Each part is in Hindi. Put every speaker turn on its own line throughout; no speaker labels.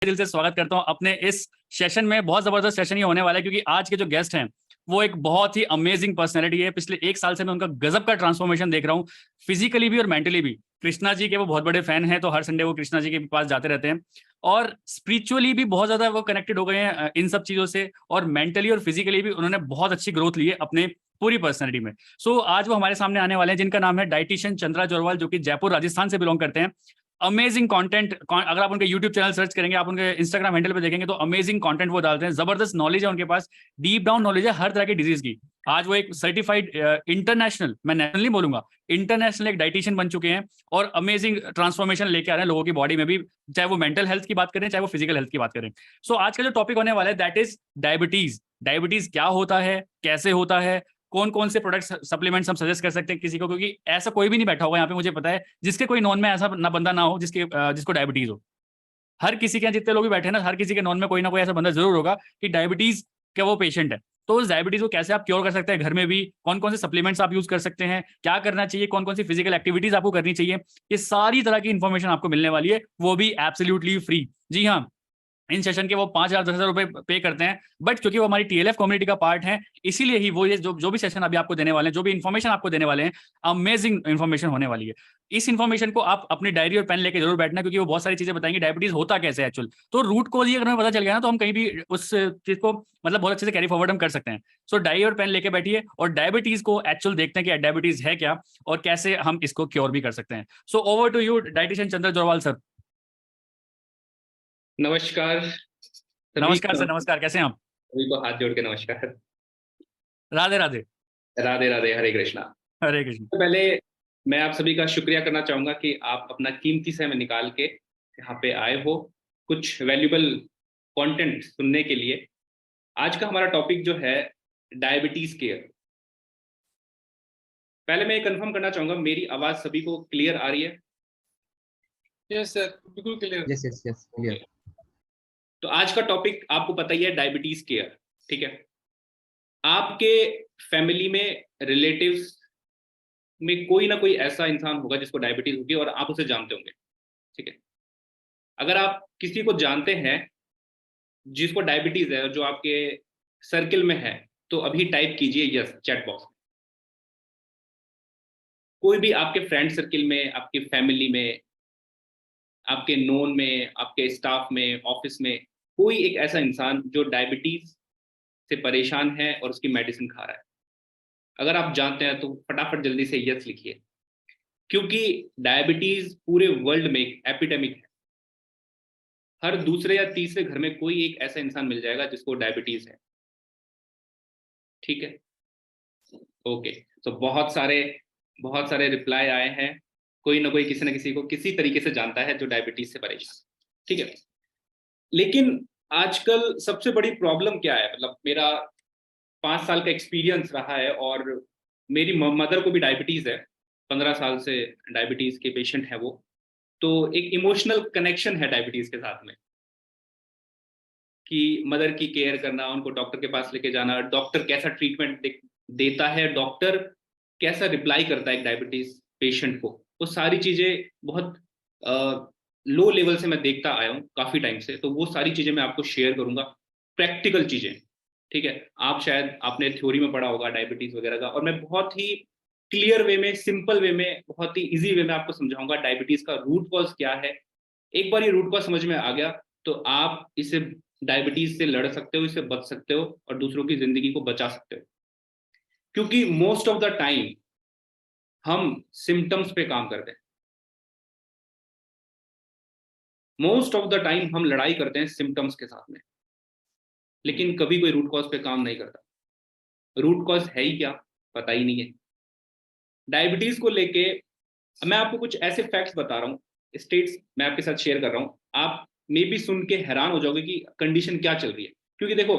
दिल से स्वागत करता हूं अपने इस सेशन में। बहुत जबरदस्त सेशन ये होने वाला है क्योंकि आज के जो गेस्ट हैं वो एक बहुत ही अमेजिंग पर्सनैलिटी है। पिछले 1 साल से मैं उनका गजब का ट्रांसफॉर्मेशन देख रहा हूँ, फिजिकली भी और मेंटली भी। कृष्णा जी के वो बहुत बड़े फैन हैं, तो हर संडे वो कृष्णा जी के पास जाते रहते हैं। और स्पिरिचुअली भी बहुत ज्यादा वो कनेक्टेड हो गए हैं इन सब चीजों से, और मेंटली और फिजिकली भी उन्होंने बहुत अच्छी ग्रोथ ली है अपने पूरी पर्सनैलिटी में। सो आज वो हमारे सामने आने वाले हैं, जिनका नाम है डाइटिशियन चंद्रा जोरवाल, जो कि जयपुर राजस्थान से बिलोंग करते हैं। अमेजिंग कंटेंट, अगर आप उनके यूट्यूब चैनल सर्च करेंगे, आप उनके इंस्टाग्राम हैंडल पे देखेंगे तो अमेजिंग कंटेंट वो डालते हैं। जबरदस्त नॉलेज है उनके पास, डीप डाउन नॉलेज है हर तरह की डिजीज की। आज वो एक सर्टिफाइड इंटरनेशनल, मैं नेशनल नहीं बोलूंगा, इंटरनेशनल एक डाइटिशियन बन चुके हैं और अमेजिंग ट्रांसफॉर्मेशन लेके आ रहे हैं लोगों की बॉडी में भी, चाहे वो मेंटल हेल्थ की बात करें चाहे वो फिजिकल हेल्थ की बात करें। सो आज का जो टॉपिक होने वाला है दैट इज डायबिटीज। डायबिटीज क्या होता है, कैसे होता है, कौन कौन से प्रोडक्ट सप्लीमेंट्स हम सजेस्ट कर सकते हैं किसी को, क्योंकि ऐसा कोई भी नहीं बैठा होगा यहाँ पे, मुझे पता है, जिसके कोई नॉन में ऐसा ना बंदा ना हो जिसको डायबिटीज हो। हर किसी के यहाँ जितने लोग भी बैठे हैं ना, हर किसी के नॉन में कोई ना कोई ऐसा बंदा जरूर होगा कि डायबिटीज का वो पेशेंट है। तो उस डायबिटीज को कैसे आप क्योर कर सकते हैं घर में भी, कौन कौन से सप्लीमेंट्स आप यूज कर सकते हैं, क्या करना चाहिए, कौन कौन सी फिजिकल एक्टिविटीज आपको करनी चाहिए, ये सारी तरह की इंफॉर्मेशन आपको मिलने वाली है, वो भी एब्सोल्युटली फ्री। जी हाँ, इन सेशन के वो 5,000 10,000 रुपए पे करते हैं, बट क्योंकि वो हमारी टीएलएफ कम्युनिटी का पार्ट है, इसीलिए ही वो ये जो भी सेशन अभी आपको देने वाले हैं, जो भी इन्फॉर्मेशन आपको देने वाले हैं, अमेजिंग इन्फॉर्मेशन होने वाली है। इस इन्फॉर्मेशन को आप अपनी डायरी और पेन लेके जरूर बैठना, क्योंकि वो बहुत सारी चीजें बताएंगे डायबिटीज होता कैसे है एक्चुअल। तो रूट कोज ही अगर हमें पता चल गया ना, तो हम कहीं भी उस चीज को मतलब बहुत अच्छे से कैरी फॉरवर्ड हम कर सकते हैं। सो डायरी और पेन लेके बैठिए और डायबिटीज को एक्चुअल देखते हैं कि डायबिटीज है क्या और कैसे हम इसको क्योर भी कर सकते हैं। So over to you dietitian Chandra Jorwal sir.
नमस्कार सभी
नमस्कार सर, नमस्कार, कैसे हैं आप?
सभी को हाथ जोड़ के नमस्कार।
राधे राधे।
राधे राधे, हरे कृष्णा।
हरे कृष्ण।
तो पहले मैं आप सभी का शुक्रिया करना चाहूंगा कि आप अपना कीमती समय निकाल के यहाँ पे आए हो कुछ वैल्यूबल कंटेंट सुनने के लिए। आज का हमारा टॉपिक जो है डायबिटीज केयर। पहले मैं ये कंफर्म करना चाहूंगा, मेरी आवाज सभी को क्लियर आ रही है?
यस सर, बिल्कुल clear.
Yes yes yes clear.
तो आज का टॉपिक आपको पता ही है, डायबिटीज केयर। ठीक है, आपके फैमिली में, रिलेटिव्स में कोई ना कोई ऐसा इंसान होगा जिसको डायबिटीज होगी और आप उसे जानते होंगे। ठीक है, अगर आप किसी को जानते हैं जिसको डायबिटीज है और जो आपके सर्किल में है, तो अभी टाइप कीजिए यस चैट बॉक्स में। कोई भी आपके फ्रेंड सर्किल में, आपके फैमिली में, आपके नोन में, आपके स्टाफ में, ऑफिस में कोई एक ऐसा इंसान जो डायबिटीज से परेशान है और उसकी मेडिसिन खा रहा है। अगर आप जानते हैं तो फटाफट जल्दी से यस लिखिए, क्योंकि डायबिटीज पूरे वर्ल्ड में एक एपिडेमिक है। हर दूसरे या तीसरे घर में कोई एक ऐसा इंसान मिल जाएगा जिसको डायबिटीज है। ठीक है, ओके। तो बहुत सारे रिप्लाई आए हैं, कोई ना कोई किसी ना किसी को किसी तरीके से जानता है जो डायबिटीज से परेशान। ठीक है, लेकिन आजकल सबसे बड़ी प्रॉब्लम क्या है, मतलब मेरा 5 साल का एक्सपीरियंस रहा है और मेरी मदर को भी डायबिटीज है, 15 साल से डायबिटीज के पेशेंट है वो। तो एक इमोशनल कनेक्शन है डायबिटीज के साथ में, कि मदर की केयर करना, उनको डॉक्टर के पास लेके जाना, डॉक्टर कैसा ट्रीटमेंट देता है, डॉक्टर कैसा रिप्लाई करता है एक डायबिटीज पेशेंट को, वो सारी चीजें बहुत लो लेवल से मैं देखता आया हूँ काफी टाइम से। तो वो सारी चीजें मैं आपको शेयर करूंगा, प्रैक्टिकल चीजें। ठीक है, आप शायद आपने थ्योरी में पढ़ा होगा डायबिटीज वगैरह का, और मैं बहुत ही क्लियर वे में, सिंपल वे में, बहुत ही इजी वे में आपको समझाऊंगा डायबिटीज का रूट कॉज क्या है। एक बार ये रूट कॉज समझ में आ गया तो आप इसे डायबिटीज से लड़ सकते हो, इससे बच सकते हो और दूसरों की जिंदगी को बचा सकते हो। क्योंकि मोस्ट ऑफ द टाइम हम सिम्टम्स पे काम करते हैं, मोस्ट ऑफ द टाइम हम लड़ाई करते हैं सिम्टम्स के साथ में, लेकिन कभी कोई रूट कॉज पे काम नहीं करता। रूट कॉज है ही क्या, पता ही नहीं है। डायबिटीज को लेके मैं आपको कुछ ऐसे फैक्ट्स बता रहा हूँ, स्टेट्स मैं आपके साथ शेयर कर रहा हूँ, आप मे भी सुन के हैरान हो जाओगे कि कंडीशन क्या चल रही है। क्योंकि देखो,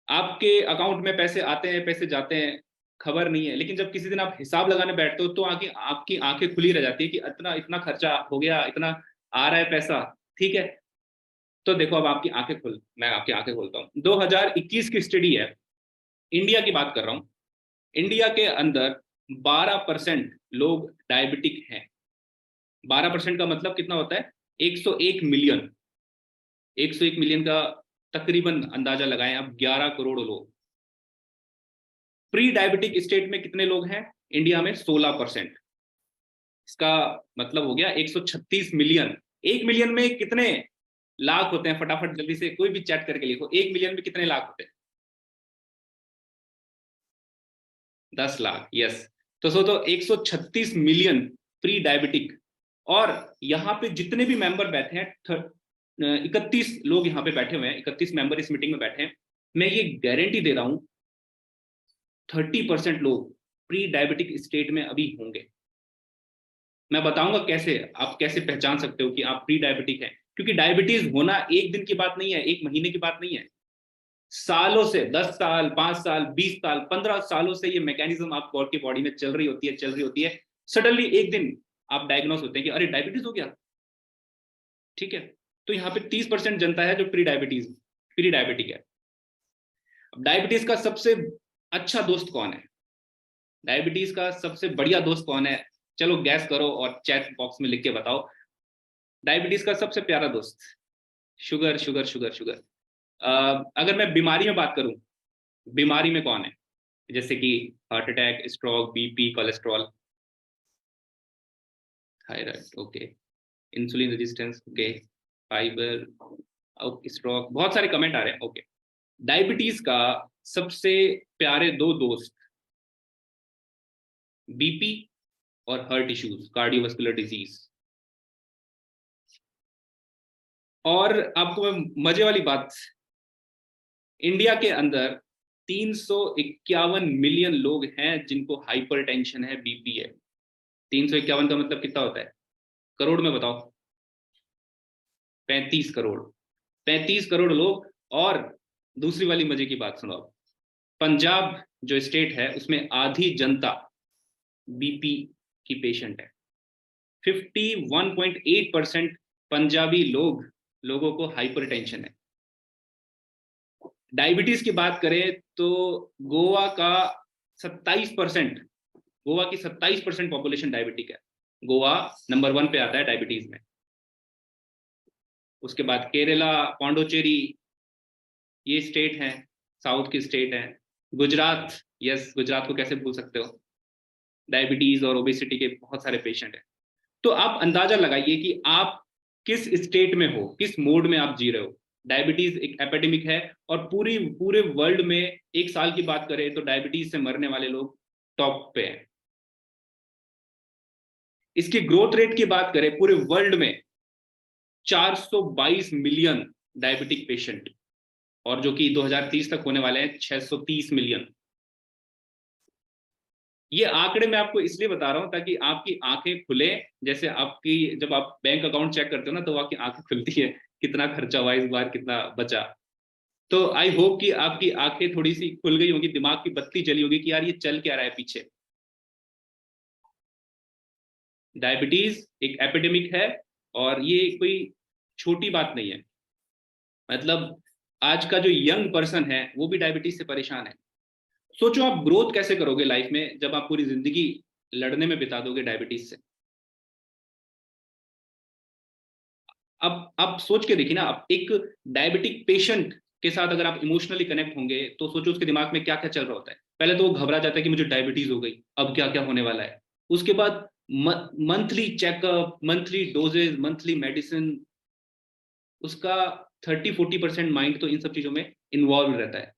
आपके अकाउंट में पैसे आते हैं, पैसे जाते हैं, खबर नहीं है, लेकिन जब किसी दिन आप हिसाब लगाने बैठते हो तो आपकी आंखें खुली रह जाती है कि इतना इतना खर्चा हो गया, इतना आ रहा है पैसा। ठीक है, तो देखो अब मैं आपकी आंखें खोलता हूँ। 2021 की स्टडी है, इंडिया की बात कर रहा हूँ। इंडिया के अंदर 12% लोग डायबिटिक हैं। 12% का मतलब कितना होता है, 101 मिलियन। 101 मिलियन का तकरीबन अंदाजा लगाएं आप, 11 करोड़ लोग। प्री डायबिटिक स्टेट में कितने लोग हैं इंडिया में? 16%। इसका मतलब हो गया 136 मिलियन। 1 मिलियन में कितने लाख होते हैं? फटाफट जल्दी से कोई भी चैट करके लिखो, 1 मिलियन में कितने लाख होते हैं? 10 लाख। यस। तो सोचो 136 मिलियन प्री डायबिटिक, और यहाँ पे जितने भी मेंबर बैठे हैं 31 लोग यहाँ पे बैठे हुए हैं, 31 मेंबर इस मीटिंग में बैठे हैं। मैं ये गारंटी दे रहा हूं 30% लोग प्री डायबिटिक स्टेट में अभी होंगे। मैं बताऊंगा कैसे, आप कैसे पहचान सकते हो कि आप प्री डायबिटिक हैं, क्योंकि डायबिटीज होना एक दिन की बात नहीं है, एक महीने की बात नहीं है, सालों से, 10 साल, 5 साल, 20 साल, 15 सालों से ये मैकेनिज्म आपकी बॉडी में चल रही होती है। सडनली एक दिन आप डायग्नोस होते हैं कि अरे डायबिटीज हो गया। ठीक है, तो यहाँ पे 30% जनता है जो प्री डायबिटिक है। अब डायबिटीज का सबसे अच्छा दोस्त कौन है? डायबिटीज का सबसे बढ़िया दोस्त कौन है? चलो गैस करो और चैट बॉक्स में लिख के बताओ। डायबिटीज का सबसे प्यारा दोस्त शुगर, शुगर, शुगर, शुगर। अगर मैं बीमारी में बात करूं, बीमारी में कौन है? जैसे कि heart attack, stroke, BP, cholesterol, thyroid, okay, insulin resistance, okay, fibre, stroke, बहुत सारे कमेंट आ रहे हैं। ओके, डायबिटीज का सबसे प्यारे दो दोस्त बीपी और हार्ट इश्यूज, कार्डियोवास्कुलर डिजीज। और आपको मैं मजे वाली बात, इंडिया के अंदर 351 मिलियन लोग हैं जिनको हाइपरटेंशन है, बीपी है। 351 का मतलब कितना होता है करोड़ में? बताओ। 35 करोड़। 35 करोड़ लोग। और दूसरी वाली मजे की बात सुनो, पंजाब जो स्टेट है उसमें आधी जनता बीपी की पेशेंट है। 51.8% पंजाबी लोगों को हाइपरटेंशन है। डायबिटीज की बात करें तो गोवा का 27%, गोवा की 27% पॉपुलेशन डायबिटिक है। गोवा नंबर 1 पे आता है डायबिटीज में। उसके बाद केरला, पौंडुचेरी, ये स्टेट हैं, साउथ की स्टेट हैं। गुजरात, यस, गुजरात को कैसे भूल सकते हो? डायबिटीज और ओबेसिटी के बहुत सारे पेशेंट हैं। तो आप अंदाजा लगाइए कि आप किस स्टेट में हो, किस मोड में आप जी रहे हो। डायबिटीज एक एपिडेमिक है, और पूरे वर्ल्ड में एक साल की बात करें तो डायबिटीज से मरने वाले लोग टॉप पे हैं। इसकी ग्रोथ रेट की बात करें पूरे वर्ल्ड में 422 मिलियन डायबिटिक पेशेंट, और जो कि 2030 तक होने वाले हैं 630 मिलियन। ये आंकड़े मैं आपको इसलिए बता रहा हूं ताकि आपकी आंखें खुले। जैसे आपकी जब आप बैंक अकाउंट चेक करते हो ना, तो आपकी आंखें खुलती है, कितना खर्चा हुआ इस बार, कितना बचा। तो आई होप कि आपकी आंखें थोड़ी सी खुल गई होगी, दिमाग की बत्ती जली होगी कि यार ये चल क्या रहा है पीछे। डायबिटीज एक एपिडेमिक है, और ये कोई छोटी बात नहीं है। मतलब आज का जो यंग पर्सन है वो भी डायबिटीज से परेशान है। सोचो आप ग्रोथ कैसे करोगे लाइफ में जब आप पूरी जिंदगी लड़ने में बिता दोगे डायबिटीज से। अब आप सोच के देखिए ना, आप एक डायबिटिक पेशेंट के साथ अगर आप इमोशनली कनेक्ट होंगे तो सोचो उसके दिमाग में क्या क्या चल रहा होता है। पहले तो वो घबरा जाता है कि मुझे डायबिटीज हो गई, अब क्या क्या होने वाला है। उसके बाद monthly checkup, monthly doses, monthly medicine, उसका 30-40% माइंड तो इन सब चीजों में इन्वॉल्व रहता है।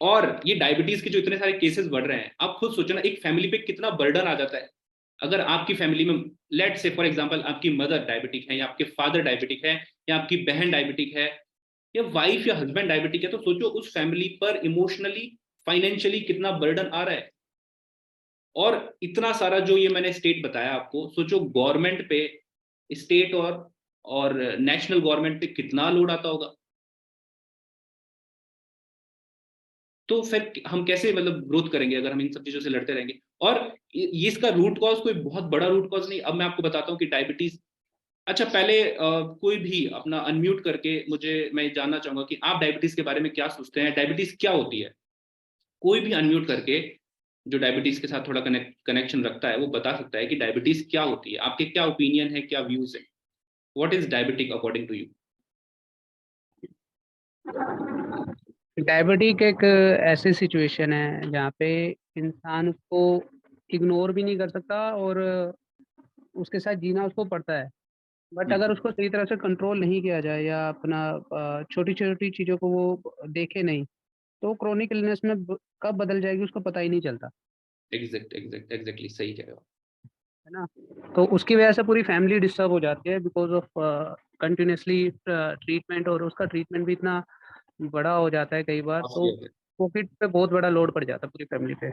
और ये डायबिटीज के जो इतने सारे केसेस बढ़ रहे हैं, आप खुद सोचो ना, एक फैमिली पे कितना बर्डन आ जाता है। अगर आपकी फैमिली में लेट से फॉर एग्जांपल आपकी मदर डायबिटिक है, या आपके फादर डायबिटिक है, या आपकी बहन डायबिटिक है, या वाइफ या हस्बैंड डायबिटिक है, तो सोचो उस फैमिली पर इमोशनली, फाइनेंशियली कितना बर्डन आ रहा है। और इतना सारा जो ये मैंने स्टेट बताया आपको, सोचो गवर्नमेंट पे, स्टेट और नेशनल गवर्नमेंट पे कितना लोड आता होगा। तो फिर हम कैसे मतलब ग्रोथ करेंगे अगर हम इन सब चीजों से लड़ते रहेंगे। और ये इसका रूट कॉज कोई बहुत बड़ा रूट कॉज नहीं। अब मैं आपको बताता हूँ कि डायबिटीज, अच्छा पहले कोई भी अपना अनम्यूट करके, मैं जानना चाहूंगा कि आप डायबिटीज के बारे में क्या सोचते हैं, डायबिटीज क्या होती है। कोई भी अनम्यूट करके जो डायबिटीज के साथ थोड़ा कनेक्शन रखता है वो बता सकता है कि डायबिटीज क्या होती है, आपके क्या ओपिनियन है, क्या व्यूज है। What is diabetic according to you?
Diabetic एक ऐसी सिचुएशन है जहाँ पे इंसान उसको इग्नोर भी नहीं कर सकता, और उसके साथ जीना उसको पड़ता है। बट अगर उसको सही तरह से कंट्रोल नहीं किया जाए, या अपना छोटी छोटी चीज़ों को वो देखे नहीं, तो क्रोनिक इलनेस में कब बदल जाएगी उसको पता ही नहीं चलता,
एग्जैक्टली सही कह रहे हो।
है ना। तो उसकी वजह से पूरी फैमिली डिस्टर्ब हो जाती है, बिकॉज ऑफ कंटिन्यूसली ट्रीटमेंट, और उसका ट्रीटमेंट भी इतना बड़ा हो जाता है कई बार, तो
ओके
पॉकेट पे बहुत बड़ा लोड पड़ जाता है पूरी फैमिली पे।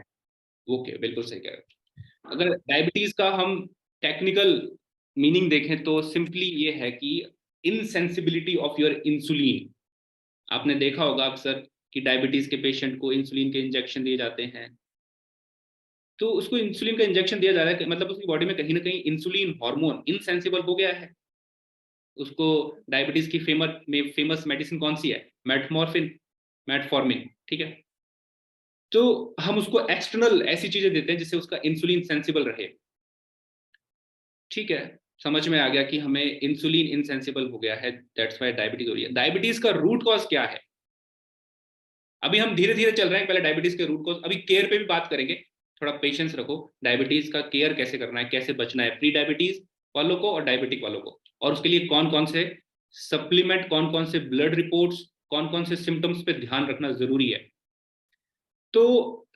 ओके, बिल्कुल सही कह रहे हो। अगर डायबिटीज का हम टेक्निकल मीनिंग देखें तो सिंपली ये है कि इनसेंसिबिलिटी ऑफ योर इंसुलिन। आपने देखा होगा अक्सर कि डायबिटीज के पेशेंट को इंसुलिन के इंजेक्शन दिए जाते हैं। तो उसको इंसुलिन का इंजेक्शन दिया जा रहा है, मतलब उसकी बॉडी में कहीं ना कहीं इंसुलिन हार्मोन इनसेंसिबल हो गया है। उसको डायबिटीज की फेमस मेडिसिन कौन सी है? मेटफॉर्मिन, ठीक है। तो हम उसको एक्सटर्नल ऐसी चीजें देते हैं जिससे उसका इंसुलिन सेंसिबल रहे। ठीक है, समझ में आ गया कि हमें इंसुलिन इनसेंसिबल हो गया है, दैट्स व्हाई डायबिटीज हो रही है। डायबिटीज का रूट कॉज क्या है? अभी हम धीरे धीरे चल रहे हैं, पहले डायबिटीज के रूट कॉज, अभी केयर पे भी बात करेंगे। थोड़ा पेशेंस रखो। डायबिटीज का केयर कैसे करना है, कैसे बचना है प्री डायबिटीज वालों को और डायबिटिक वालों को, और उसके लिए कौन कौन से सप्लीमेंट, कौन कौन से ब्लड रिपोर्ट्स, कौन कौन से सिम्टम्स पे ध्यान रखना जरूरी है। तो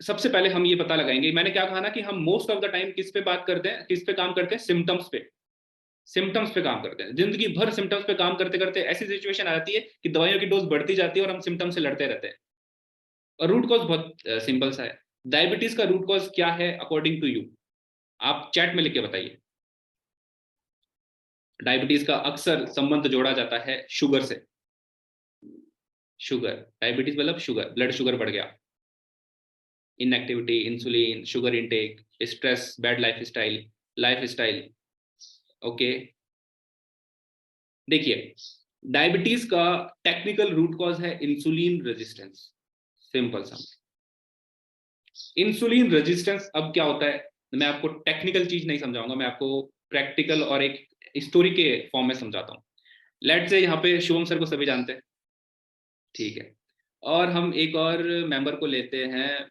सबसे पहले हम ये पता लगाएंगे, मैंने क्या कहा ना कि हम मोस्ट ऑफ द टाइम किस पे बात करते हैं, किस पे काम करते हैं? सिम्टम्स पे काम करते हैं। जिंदगी भर सिम्टम्स पे काम करते करते ऐसी सिचुएशन आ जाती है कि दवाइयों की डोज बढ़ती जाती है और हम सिम्टम्स से लड़ते रहते हैं। और रूट कॉज बहुत सिंपल सा है। डायबिटीज का रूट कॉज क्या है अकॉर्डिंग टू यू? आप चैट में लिख के बताइए। डायबिटीज का अक्सर संबंध जोड़ा जाता है शुगर से। शुगर, डायबिटीज मतलब शुगर, ब्लड शुगर बढ़ गया, inactivity, insulin, sugar intake, stress, bad life style. Okay, देखिए, डायबिटीज का टेक्निकल रूट कॉज है इंसुलिन रेजिस्टेंस। सिंपल सा इंसुलिन रेजिस्टेंस। अब क्या होता है, मैं आपको टेक्निकल चीज नहीं समझाऊंगा, मैं आपको प्रैक्टिकल और एक स्टोरी के फॉर्म में समझाता हूँ। लेट से यहाँ पे शुभम सर को सभी जानते हैं, ठीक है। और हम एक और मेंबर को लेते हैं,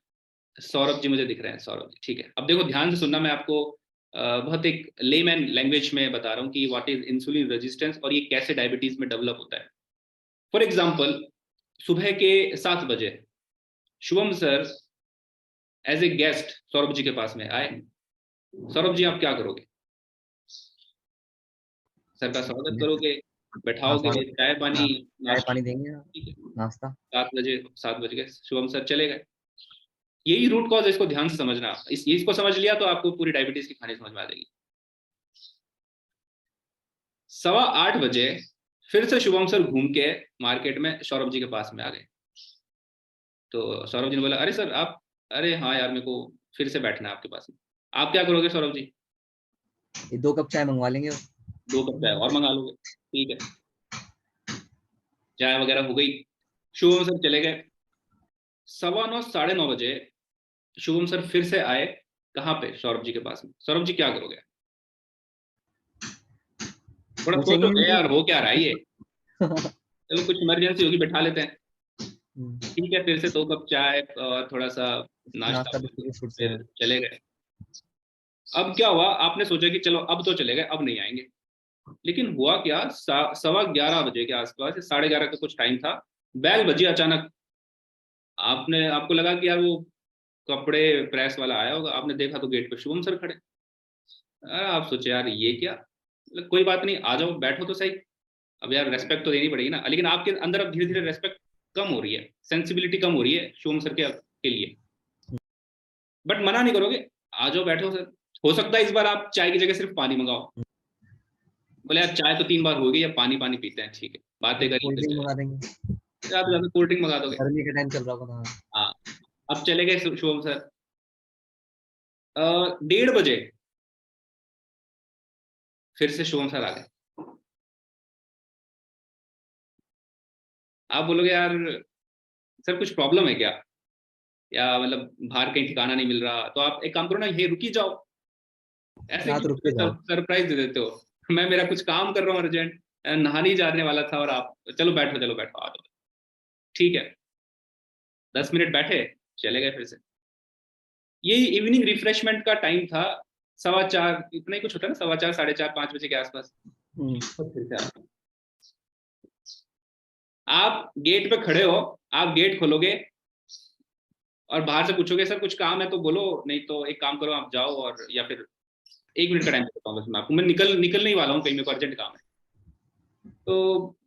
सौरभ जी मुझे दिख रहे हैं, सौरभ जी, ठीक है। अब देखो ध्यान से सुनना, मैं आपको बहुत एक लेमैन लैंग्वेज में बता रहा हूँ कि व्हाट इज इंसुलिन रेजिस्टेंस और ये कैसे डायबिटीज में डेवलप होता है। फॉर एग्जाम्पल, सुबह के 7 बजे Shubham sir as a guest Saurabh ji के पास में आए। सौरभ जी, आप क्या करोगे? सर का स्वागत करोगे,
हाँ,
बैठाओगे,
स्वागत।
चाय पानी,
हाँ, चाय
नाश्ता,
पानी देंगे,
ठीक है।
नाश्ता।
7 बजे, 7 बज गए, शुभम सर चले गए। यही रूट कॉज है, इसको ध्यान से समझना। इसको समझ लिया तो आपको पूरी डायबिटीज की कहानी समझ में आ जाएगी। 7:15 बजे फिर से शुभम सर घूम के मार्केट में सौरभ जी के पास में आ गए। तो सौरभ जी ने बोला, अरे सर आप, अरे हाँ यार, मेरे को फिर से बैठना है आपके पास में। आप क्या करोगे सौरभ जी?
ये 2 कप चाय मंगवा लेंगे।
2 कप चाय और मंगा लोगे, ठीक है। चाय वगैरह हो गई, शुभम सर चले गए। 9:15, 9:30 बजे शुभम सर फिर से आए, कहाँ पे? सौरभ जी के पास में। सौरभ जी क्या करोगे? थोड़ा सोचो
पूछेंगे
यार, हो क्या रहा है ये। चलो कुछ इमरजेंसी होगी, बैठा लेते हैं, ठीक है। फिर से 2 कप चाय और थोड़ा सा नाश्ता,
नाश्ता बिस्कुट से।
फिर चले गए। अब क्या हुआ, आपने सोचा कि चलो अब तो चले गए, अब नहीं आएंगे। लेकिन हुआ क्या, 11:15 बजे के आसपास, 11:30 का कुछ टाइम था, बेल बजी अचानक। आपको लगा कि यार वो कपड़े प्रेस वाला आया होगा, आपने देखा तो गेट पे शुभम सर खड़े। आप सोचे यार ये क्या, मतलब कोई बात नहीं, आ जाओ, बैठो तो सही। अब यार रेस्पेक्ट तो देनी पड़ेगी ना, लेकिन आपके अंदर अब धीरे धीरे रेस्पेक्ट कम हो रही है, सेंसिबिलिटी कम हो रही है शुभम सर के लिए। बट मना नहीं करोगे, आ जाओ बैठो सर। हो सकता है इस बार आप चाय की जगह सिर्फ पानी मंगाओ। बोले यार चाय तो 3 बार हो गई, या पानी पानी पीते हैं, ठीक है, बातें करिए,
कोल्ड ड्रिंक मंगा देंगे।
ज्यादा कोल्ड ड्रिंक मंगा दोगे।
गर्मी का टाइम चल रहा होगा।
हाँ, अब चले गए शुभम सर। 1:30 बजे फिर से शुभम सर आ गए। आप बोलोगे यार सर कुछ प्रॉब्लम है क्या, या मतलब बाहर कहीं ठिकाना नहीं मिल रहा, तो आप एक काम करो ना, ये रुकी जाओ। ऐसे
रात रुक के
क्यों
जाओ।
सरप्राइज दे देते हो? मैं मेरा कुछ काम कर रहा हूँ अर्जेंट, नहाने ही जाने वाला था, और आप चलो बैठो, चलो बैठो, आ जाओ। ठीक है, 10 मिनट बैठे, चले गए फिर से। ये इवनिंग रिफ्रेशमेंट का टाइम था, 4:15 इतना ही कुछ होता है ना, 4:15 4:30 5 बजे के आसपास। तो फिर से आप गेट पे खड़े हो, आप गेट खोलोगे और बाहर से पूछोगे सर कुछ काम है तो बोलो, नहीं तो एक काम करो आप जाओ, और या फिर 1 मिनट का टाइम देता हूँ बस मैं आपको, मैं निकलने ही वाला हूँ कहीं, मेरे को अर्जेंट काम है। तो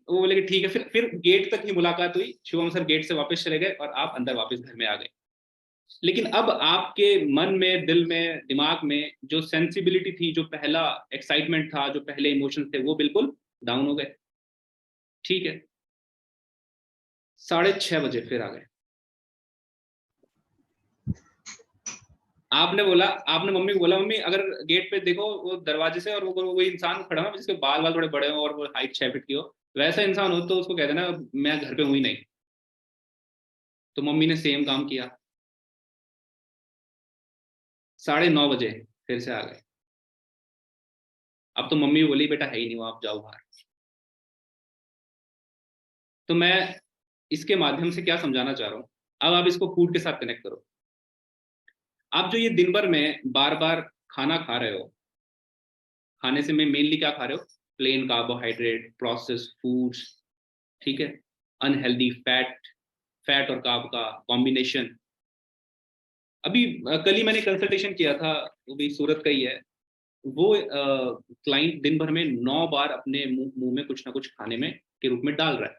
वो बोले कि ठीक है। फिर गेट तक ही मुलाकात हुई, शुभम सर गेट से वापस चले गए और आप अंदर वापस घर में आ गए। लेकिन अब आपके मन में, दिल में, दिमाग में जो सेंसिबिलिटी थी, जो पहला एक्साइटमेंट था, जो पहले इमोशंस थे, वो बिल्कुल डाउन हो गए। ठीक है, 6:30 बजे फिर आ गए। आपने बोला, आपने मम्मी को बोला, मम्मी अगर गेट पे देखो वो दरवाजे से, और वो इंसान खड़ा हो जिसके बाल थोड़े बड़े हो और वो हाइट 6 फीट की हो, वैसा इंसान हो तो उसको कह देना मैं घर पे हूं ही नहीं। तो मम्मी ने सेम काम किया, 9:30 बजे फिर से आ गए। अब तो मम्मी बोली बेटा है ही नहीं वो, आप जाओ बाहर। तो मैं इसके माध्यम से क्या समझाना चाह रहा हूँ, अब आप इसको फूड के साथ कनेक्ट करो। आप जो ये दिन भर में बार बार खाना खा रहे हो, खाने से मैं मेनली क्या खा रहे हो, प्लेन कार्बोहाइड्रेट, प्रोसेस्ड फूड्स, ठीक है, अनहेल्दी फैट, फैट और कार्ब का कॉम्बिनेशन। अभी कल ही मैंने कंसल्टेशन किया था, वो भी सूरत का ही है। वो क्लाइंट दिन भर में 9 बार अपने मुंह में कुछ ना कुछ खाने में के रूप में डाल रहा है।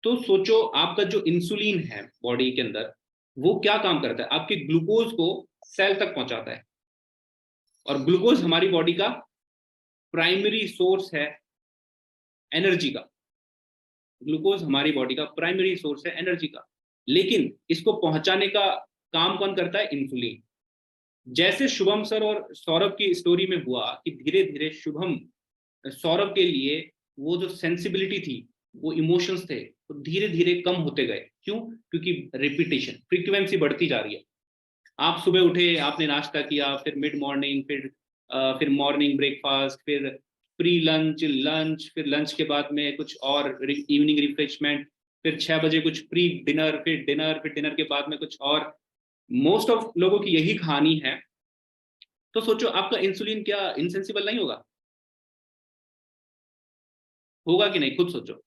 तो सोचो आपका जो इंसुलिन है बॉडी के अंदर, वो क्या काम करता है, आपके ग्लूकोज को सेल तक पहुंचाता है। और ग्लूकोज हमारी बॉडी का प्राइमरी सोर्स है एनर्जी का। ग्लूकोज हमारी बॉडी का प्राइमरी सोर्स है एनर्जी का, लेकिन इसको पहुंचाने का काम कौन करता है, इंसुलिन। जैसे शुभम सर और सौरभ की स्टोरी में हुआ कि धीरे धीरे शुभम, सौरभ के लिए वो जो सेंसिबिलिटी थी, वो इमोशंस थे, वो धीरे धीरे कम होते गए। क्यों? क्योंकि रिपीटेशन, फ्रीक्वेंसी बढ़ती जा रही है। आप सुबह उठे, आपने नाश्ता किया, फिर मिड मॉर्निंग, फिर मॉर्निंग ब्रेकफास्ट, फिर प्री लंच, लंच, फिर लंच के बाद में कुछ और इवनिंग रिफ्रेशमेंट, फिर 6 बजे कुछ प्री डिनर, फिर डिनर, फिर डिनर के बाद में कुछ और। मोस्ट ऑफ लोगों की यही कहानी है। तो सोचो आपका इंसुलिन क्या इनसेंसिबल नहीं होगा? होगा कि नहीं, खुद सोचो।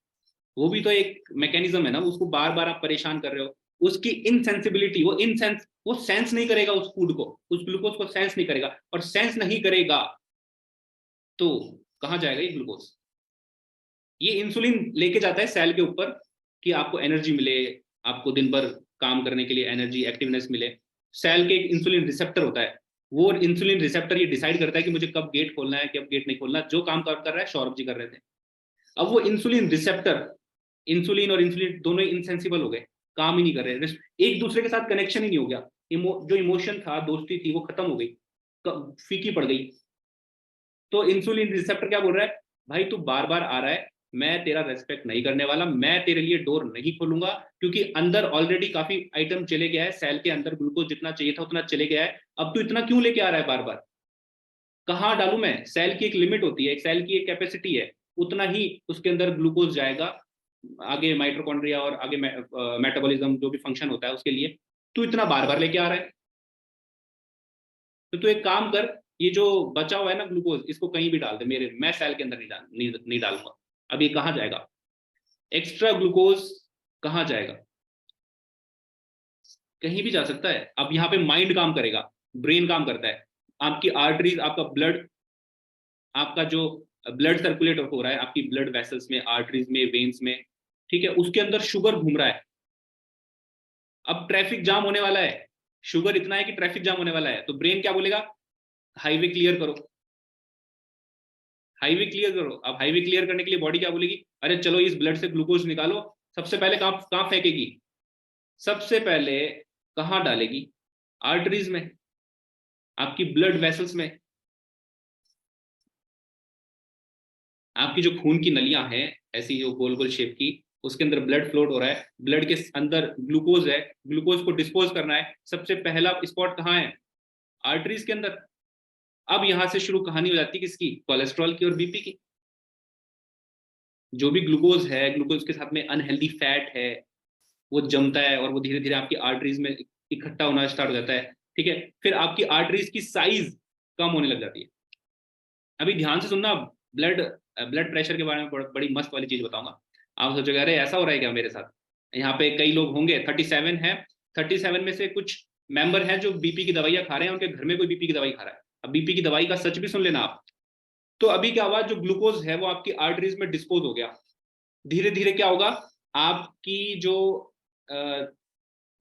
वो भी तो एक मैकेनिज्म है ना, उसको बार बार आप परेशान कर रहे हो। उसकी इनसेंसिबिलिटी, वो सेंस नहीं करेगा उस फूड को, उस ग्लूकोज को सेंस नहीं करेगा, और सेंस नहीं करेगा तो कहां जाएगा ये ग्लूकोज? ये इंसुलिन लेके जाता है सेल के ऊपर कि आपको एनर्जी मिले, आपको दिन भर काम करने के लिए एनर्जी, एक्टिवनेस मिले। सेल के एक इंसुलिन रिसेप्टर होता है, वो इंसुलिन रिसेप्टर ये डिसाइड करता है कि मुझे कब गेट खोलना है, कब गेट नहीं खोलना। जो काम कर रहा है सौरभ जी कर रहे थे। अब वो इंसुलिन रिसेप्टर, इंसुलिन और इंसुलिन दोनों इनसेंसिबल हो गए, काम ही नहीं कर रहे, एक दूसरे के साथ कनेक्शन ही नहीं हो गया। जो इमोशन था, दोस्ती थी, वो खत्म हो गई, फीकी पड़ गई। तो इंसुलिन रिसेप्टर क्या बोल रहा है, भाई तू बार बार आ रहा है, मैं तेरा रेस्पेक्ट नहीं करने वाला, मैं तेरे लिए डोर नहीं खोलूंगा, क्योंकि अंदर ऑलरेडी काफी आइटम चले गया है, सेल के अंदर ग्लूकोज जितना चाहिए था उतना चले गया है। अब तू इतना क्यों लेके आ रहा है बार बार? कहाँ डालू मैं? सेल की एक लिमिट होती है, एक सेल की एक कैपेसिटी है, उतना ही उसके अंदर ग्लूकोज जाएगा, आगे माइटोकॉन्ड्रिया और आगे मेटाबॉलिज्म जो भी फंक्शन होता है उसके लिए। तू इतना बार बार लेके आ रहा है, तो तू एक काम कर, ये जो बचा हुआ है ना ग्लूकोज, इसको कहीं भी डाल दे, मैं सेल के अंदर नहीं डालूंगा। अब ये कहाँ जाएगा? एक्स्ट्रा ग्लूकोज कहाँ जाएगा? कहीं भी जा सकता है। अब यहाँ पे माइंड काम करेगा, ब्रेन काम करता है, आपकी आर्टरीज, आपका ब्लड, आपका जो ब्लड सर्कुलेट हो रहा है आपकी ब्लड वेसल्स में, आर्टरीज में, वेन्स में, ठीक है, उसके अंदर शुगर घूम रहा है। अब ट्रैफिक जाम होने वाला है, शुगर इतना है कि ट्रैफिक जाम होने वाला है, तो ब्रेन क्या बोलेगा, हाईवे क्लियर करो, हाईवे क्लियर करो। अब हाईवे क्लियर करने के लिए बॉडी क्या बोलेगी, अरे चलो इस ब्लड से ग्लूकोज निकालो। सबसे पहले कहां फेंकेगी? सबसे पहले कहां डालेगी? आर्टरीज में, आपकी ब्लड वेसल्स में। आपकी जो खून की नलियां हैं ऐसी जो गोल गोल शेप की, उसके अंदर ब्लड फ्लोट हो रहा है, ब्लड के अंदर ग्लूकोज है, ग्लूकोज को डिस्पोज करना है। सबसे पहला स्पॉट कहाँ है? आर्टरीज के अंदर। अब यहां से शुरू कहानी हो जाती है किसकी? कोलेस्ट्रॉल की और बीपी की। जो भी ग्लूकोज है, ग्लूकोज के साथ में अनहेल्दी फैट है, वो जमता है और वो धीरे धीरे आपकी आर्टरीज में इकट्ठा होना स्टार्ट हो जाता है। ठीक है, फिर आपकी आर्टरीज की साइज कम होने लग जाती है। अभी ध्यान से सुनना, ब्लड प्रेशर के बारे में बड़ी मस्त वाली चीज बताऊंगा। आप सोचोगे अरे ऐसा हो रहा है क्या मेरे साथ? यहाँ पे कई लोग होंगे, 37 है, 37 में से कुछ मेंबर हैं जो बीपी की दवाइयां खा रहे हैं, उनके घर में कोई बीपी की दवाई खा रहा है। अब बीपी की दवाई का सच भी सुन लेना आप। तो अभी क्या हुआ, जो ग्लूकोज है वो आपकी आर्टरीज में डिस्पोज हो गया। धीरे धीरे क्या होगा, आपकी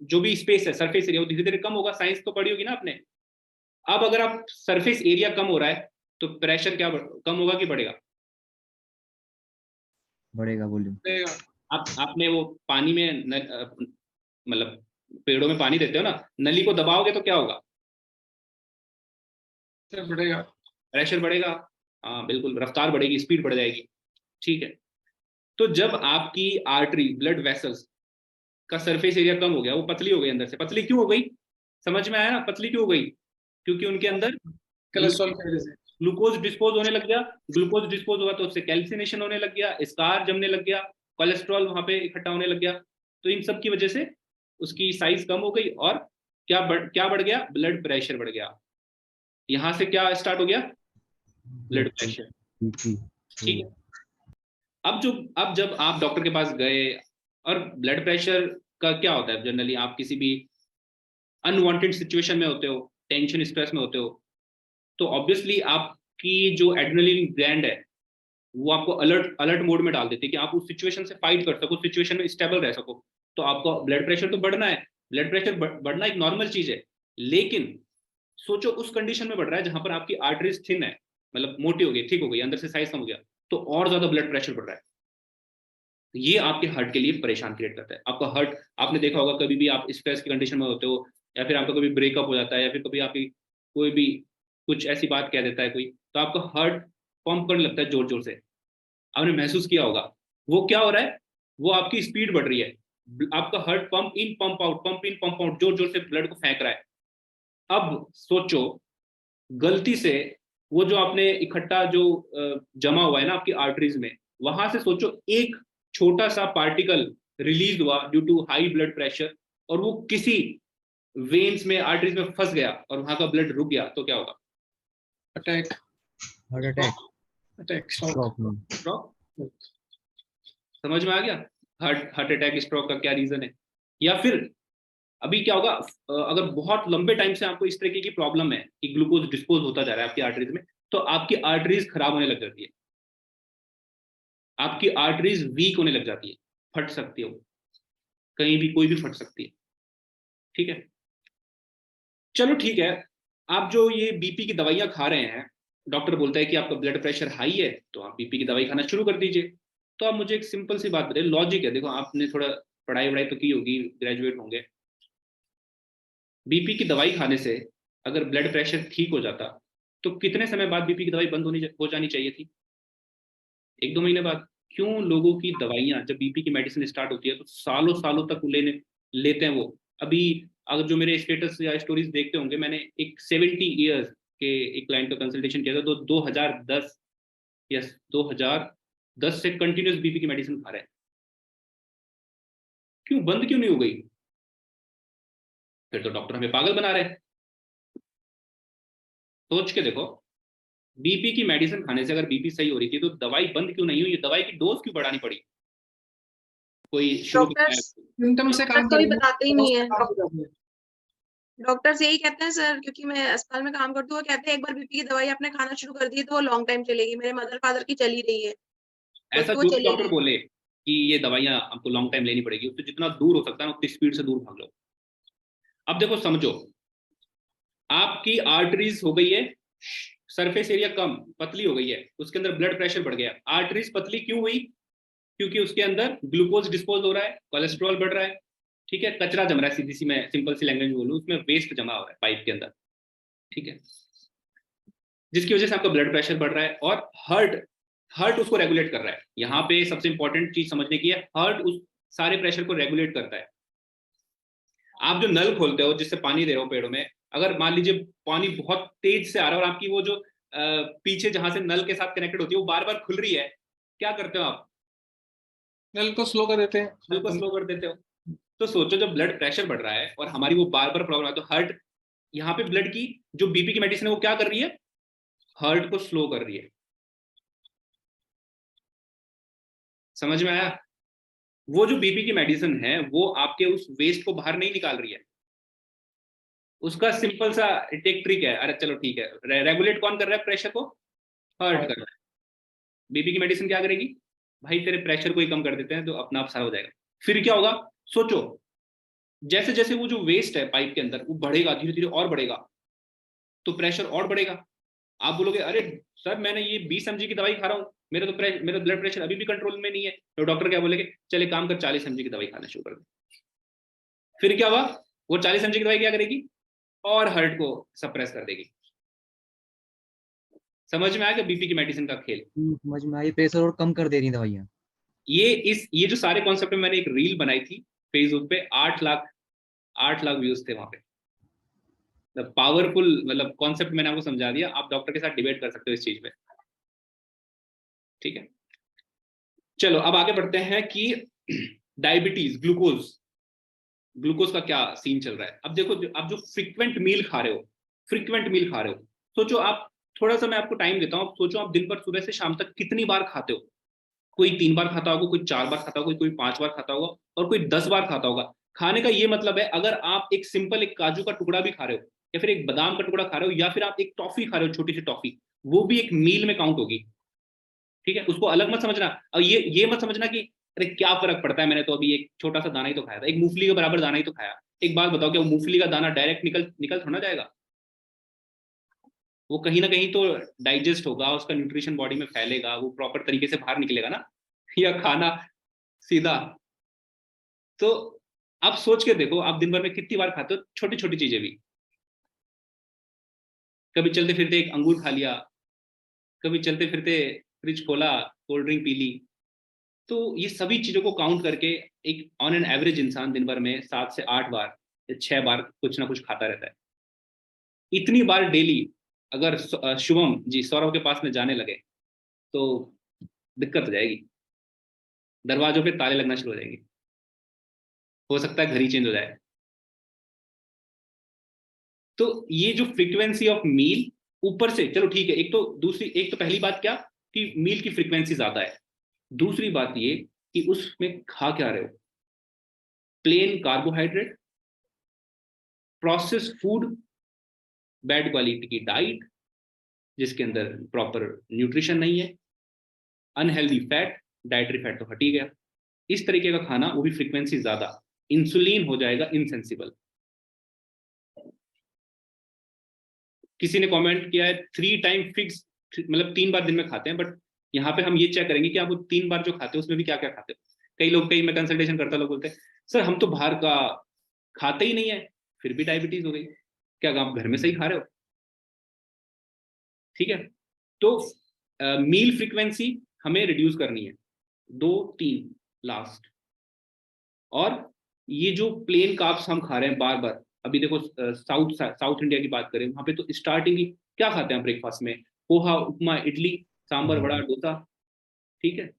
जो भी स्पेस है, सरफेस एरिया, वो धीरे धीरे कम होगा। साइंस तो पढ़ी होगी ना आपने। अब अगर आप सरफेस एरिया कम हो रहा है तो प्रेशर क्या कम होगा कि बढ़ेगा?
बढ़ेगा वॉल्यूम।
बढ़ेगा।
आपने वो पानी में मतलब पेड़ों में पानी देते हो ना, नली को दबाओगे तो क्या होगा?
बढ़ेगा।
प्रेशर बढ़ेगा। हाँ बिल्कुल, रफ्तार बढ़ेगी, स्पीड बढ़ जाएगी। ठीक है, तो जब आपकी आर्टरी, ब्लड वेसल्स का सरफेस एरिया कम हो गया, वो पतली हो गई अंदर से। पतली क्यों हो गई? समझ में आया ना, पतली क्यों हो गई? क्योंकि उनके अंदर
कोलेस्ट्रॉल की वजह से
ग्लूकोज डिस्पोज होने लग गया। ग्लूकोज डिस्पोज हुआ तो उससे कैल्सिनेशन होने लग गया, स्कार जमने लग गया, कोलेस्ट्रॉल वहां पे इकट्ठा होने लग गया। तो इन सब की वजह से उसकी साइज कम हो गई और क्या बढ़ गया? ब्लड प्रेशर बढ़ गया। यहां से क्या स्टार्ट हो गया? Blood pressure. ठीक है, अब जब आप डॉक्टर के पास गए, और ब्लड प्रेशर का क्या होता है जनरली, आप किसी भी अनवांटेड सिचुएशन में होते हो, टेंशन स्ट्रेस में होते हो, तो ऑब्वियसली आपकी जो एड्रेनलिन ग्लैंड है वो आपको अलर्ट मोड में डाल देती है कि आप उस सिचुएशन से फाइट कर सको, सिचुएशन में स्टेबल रह सको। तो आपको ब्लड प्रेशर तो बढ़ना है, ब्लड प्रेशर बढ़ना एक नॉर्मल चीज है। लेकिन सोचो उस कंडीशन में बढ़ रहा है जहां पर आपकी आर्टरीज थिन है, मतलब मोटी हो गई, ठीक हो गई, अंदर से साइज कम हो गया, तो और ज्यादा ब्लड प्रेशर बढ़ रहा है। ये आपके हार्ट के लिए परेशान क्रिएट करता है। आपका हार्ट, आपने देखा होगा कभी भी आप स्ट्रेस की कंडीशन में होते हो, या फिर आपका कभी ब्रेकअप हो जाता है, या फिर कभी आपकी कोई भी कुछ ऐसी बात कह देता है कोई, तो आपका हार्ट पंप करने लगता है जोर जोर से। आपने महसूस किया होगा। वो क्या हो रहा है, वो आपकी स्पीड बढ़ रही है। आपका heart pump in pump out, pump in pump out, जोर जोर से ब्लड को फेंक रहा है। अब सोचो, गलती से वो जो आपने इकट्ठा जो जमा हुआ है ना आपकी आर्टरीज में, वहां से सोचो एक छोटा सा पार्टिकल रिलीज हुआ due to high blood pressure, और वो किसी वेन्स में, आर्टरीज में फंस गया और वहां का ब्लड रुक गया, तो क्या होगा?
Attack,
heart attack,
attack,
stroke. समझ में आ गया? हार्ट अटैक, स्ट्रोक का क्या रीजन है? या फिर अभी क्या होगा, अगर बहुत लंबे टाइम से आपको इस तरीके की प्रॉब्लम है कि ग्लूकोज डिस्पोज होता जा रहा है आपकी आर्टरीज में, तो आपकी आर्टरीज खराब होने लग जाती है, आपकी आर्टरीज वीक होने लग जाती है, फट सकती है, वो कहीं भी कोई भी फट सकती है। ठीक है, चलो ठीक है। आप जो ये बीपी की दवाइयां खा रहे हैं, डॉक्टर बोलता है कि आपका ब्लड प्रेशर हाई है तो आप बीपी की दवाई खाना शुरू कर दीजिए। तो आप मुझे एक सिंपल सी बात बताइए, लॉजिक है, देखो आपने थोड़ा पढ़ाई वढ़ाई तो की होगी, ग्रेजुएट होंगे। बीपी की दवाई खाने से अगर ब्लड प्रेशर ठीक हो जाता तो कितने समय बाद बीपी की दवाई बंद हो जानी चाहिए थी? 1-2 महीने बाद। क्यों लोगों की दवाइयां, जब बीपी की मेडिसिन स्टार्ट होती है तो सालों सालों तक लेते हैं वो। अभी अगर जो मेरे स्टेटस या स्टोरीज देखते होंगे, मैंने एक 70 ईयर्स के एक क्लाइंट का कंसल्टेशन किया था, तो 2010 से कंटिन्यूस बीपी की मेडिसिन खा रहे हैं। क्यों बंद क्यों नहीं हो गई? फिर तो डॉक्टर हमें पागल बना रहे हैं। सोच के देखो, बीपी की मेडिसिन खाने से अगर बीपी सही हो रही थी तो दवाई बंद क्यों नहीं हुई? दवाई की डोज क्यों बढ़ानी पड़ी? कोई शुरू
सिम्टम से काम
कोई
करेंगे,
बताते ही नहीं है।
है।
डॉक्टर्स यही कहते हैं सर, क्योंकि मैं अस्पताल में काम करती हूँ, वो कहते हैं एक बार बीपी की दवाई आपने खाना शुरू कर दी तो वो लॉन्ग टाइम चलेगी। मेरे मदर फादर की चली रही है,
ऐसा
वो
जो
चलेगी।
डॉक्टर बोले कि ये दवाइयां आपको लॉन्ग टाइम लेनी पड़ेगी, उससे जितना दूर हो सकता है उतनी स्पीड से दूर भाग लो। अब देखो, समझो, आपकी आर्टरीज हो गई है सरफेस एरिया कम, पतली हो गई है, उसके अंदर ब्लड प्रेशर बढ़ गया। आर्टरीज पतली क्यों हुई? क्योंकि उसके अंदर ग्लूकोज डिस्पोज हो रहा है, कोलेस्ट्रॉल बढ़ रहा है। ठीक है, कचरा जम रहा है, सीधी सी मैं सिंपल सी लैंग्वेज में बोलूं, उसमें वेस्ट जमा हो रहा है पाइप के अंदर। ठीक है, जिसकी वजह से आपका ब्लड प्रेशर बढ़ रहा है, और हार्ट उसको रेगुलेट कर रहा है। यहाँ पे सबसे इंपॉर्टेंट चीज समझने की है, हार्ट उस सारे प्रेशर को रेगुलेट करता है। आप जो नल खोलते हो, जिससे पानी दे रहे हो पेड़ों में, अगर मान लीजिए पानी बहुत तेज से आ रहा है और आपकी वो जो पीछे जहां से नल के साथ कनेक्टेड होती है वो बार बार खुल रही है, क्या करते हो आप?
दिल को स्लो कर देते हैं।
दिल को स्लो कर देते हो। तो सोचो जब ब्लड प्रेशर बढ़ रहा है और हमारी वो बार बार प्रॉब्लम है, तो हार्ट, यहाँ पे ब्लड की जो बीपी की मेडिसिन है वो क्या कर रही है, हार्ट को स्लो कर रही है। समझ में आया? वो जो बीपी की मेडिसिन है वो आपके उस वेस्ट को बाहर नहीं निकाल रही है। उसका सिंपल सा टेक ट्रिक है, अरे चलो ठीक है, रेगुलेट कौन कर रहा है प्रेशर को, हार्ट कर रहा है। बीपी की मेडिसिन क्या करेगी, भाई तेरे प्रेशर को ही कम कर देते हैं तो अपना आप सारा हो जाएगा। फिर क्या होगा, सोचो जैसे जैसे वो जो वेस्ट है पाइप के अंदर वो बढ़ेगा, धीरे धीरे और बढ़ेगा, तो प्रेशर और बढ़ेगा। आप बोलोगे अरे सर मैंने ये 20 mg की दवाई खा रहा हूँ, मेरा ब्लड प्रेशर अभी भी कंट्रोल में नहीं है। तो डॉक्टर क्या बोलेगे, चले काम कर 40 mg की दवाई खाना शुरू कर दे। फिर क्या हुआ, वो 40 mg की दवाई क्या करेगी, और हार्ट को सप्रेस कर देगी। समझ में आया बीपी की मेडिसिन का खेल?
समझ में आई, प्रेशर और कम कर दे रही हैं दवाइयाँ।
ये जो सारे कॉन्सेप्ट में मैंने एक रील बनाई थी फेसबुक पे, 8 लाख व्यूज थे वहां पे। पावरफुल मतलब कॉन्सेप्ट मैंने आपको समझा दिया। आप डॉक्टर के साथ डिबेट कर सकते हो इस चीज पे, ठीक है। चलो अब आगे बढ़ते हैं कि डायबिटीज, ग्लूकोज का क्या सीन चल रहा है। अब देखो आप जो फ्रीक्वेंट मील खा रहे हो, सोचो आप, थोड़ा सा मैं आपको टाइम देता हूँ, सोचो आप दिन भर सुबह से शाम तक कितनी बार खाते हो। कोई 3 बार खाता होगा, कोई 4 बार खाता होगा, कोई 5 बार खाता होगा, और कोई 10 बार खाता होगा। खाने का ये मतलब है, अगर आप एक सिंपल एक काजू का टुकड़ा भी खा रहे हो, या फिर एक बादाम का टुकड़ा खा रहे हो, या फिर आप एक टॉफी खा रहे हो, छोटी सी टॉफी, वो भी एक मील में काउंट होगी, ठीक है। उसको अलग मत समझना। और ये मत समझना कि अरे क्या फर्क पड़ता है, मैंने तो अभी एक छोटा सा दाना ही तो खाया था, एक मूंगफली के बराबर दाना ही तो खाया। एक बात बताओ, क्या वो मूंगफली का दाना डायरेक्ट निकल थोड़ा जाएगा, वो कहीं ना कहीं तो डाइजेस्ट होगा, उसका न्यूट्रिशन बॉडी में फैलेगा, वो प्रॉपर तरीके से बाहर निकलेगा ना, या खाना सीधा। तो आप सोच के देखो, आप दिन भर में कितनी बार खाते हो छोटी छोटी चीजें भी। कभी चलते फिरते एक अंगूर खा लिया, कभी चलते फिरते फ्रिज खोला, कोल्ड ड्रिंक पी ली। तो ये सभी चीजों को काउंट करके एक ऑन एन एवरेज इंसान दिन भर में 7 से 8 बार या 6 बार कुछ ना कुछ खाता रहता है। इतनी बार डेली अगर शुभम जी सौरभ के पास में जाने लगे तो दिक्कत हो जाएगी, दरवाजों पे ताले लगना शुरू हो जाएंगे, हो सकता है घर ही चेंज हो जाए। तो ये जो फ्रीक्वेंसी ऑफ मील ऊपर से, चलो ठीक है, एक तो पहली बात क्या कि मील की फ्रीक्वेंसी ज्यादा है। दूसरी बात ये कि उसमें खा क्या रहे हो, plain carbohydrate, process food, bad quality की डाइट जिसके अंदर प्रॉपर न्यूट्रिशन नहीं है, अनहेल्दी फैट, डाइटरी फैट तो हट ही गया, इस तरीके का खाना, वो भी फ्रीक्वेंसी ज्यादा, इंसुलिन हो जाएगा इनसेंसिबल। किसी ने कमेंट किया है 3 टाइम फिक्स, मतलब 3 बार दिन में खाते हैं, बट यहाँ पे हम ये चेक करेंगे कि आप वो 3 बार जो खाते हो उसमें भी क्या क्या खाते हो। कई मैं कंसल्टेशन करता, लोग बोलते हैं सर हम तो बाहर का खाते ही नहीं है, फिर भी डायबिटीज हो गई। क्या आप घर में सही खा रहे हो? ठीक है। तो मील फ्रीक्वेंसी हमें रिड्यूस करनी है, 2-3 लास्ट। और ये जो प्लेन कार्ब्स हम खा रहे हैं बार बार, अभी देखो साउथ इंडिया की बात करें, वहां पे तो स्टार्टिंग ही क्या खाते हैं ब्रेकफास्ट में, पोहा, उपमा, इडली, सांभर, वड़ा, डोसा, ठीक है,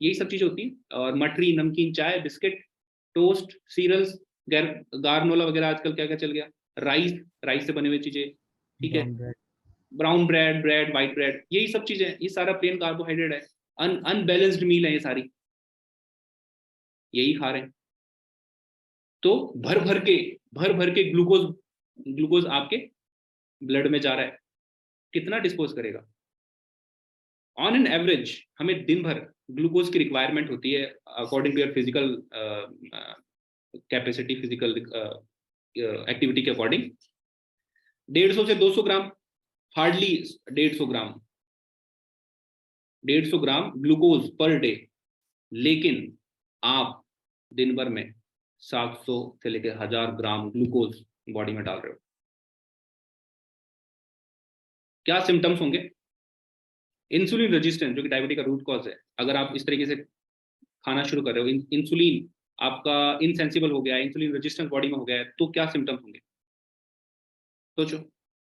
यही सब चीजें होती है। और मठरी, नमकीन, चाय, बिस्किट, टोस्ट, सीरियल्स, गारनोला वगैरह, आजकल क्या क्या चल गया, राइस से बने हुए चीजें, ठीक है, ब्राउन ब्रेड, व्हाइट ब्रेड, यही सब चीजें, ये सारा प्लेन कार्बोहाइड्रेट है, अनबैलेंस्ड मील है ये सारी, यही खा रहे हैं। तो भर भर के ग्लूकोज आपके ब्लड में जा रहा है, कितना डिस्पोज करेगा? ऑन एन एवरेज हमें दिन भर ग्लूकोज की रिक्वायरमेंट होती है according to your physical capacity, physical activity के अकॉर्डिंग 150 से 200 gram, hardly 150 gram glucose per day. लेकिन आप दिन भर में 700 से लेकर 1000 ग्राम ग्लूकोज बॉडी में डाल रहे हो। क्या सिम्टम्स होंगे? इंसुलिन रेजिस्टेंस, जो कि डायबिटीज का रूट कॉज है। अगर आप इस तरीके से खाना शुरू कर रहे हो, इंसुलिन आपका इनसेंसिबल हो गया है, इंसुलिन रेजिस्टेंस बॉडी में हो गया है, तो क्या सिम्टम्स होंगे? सोचो।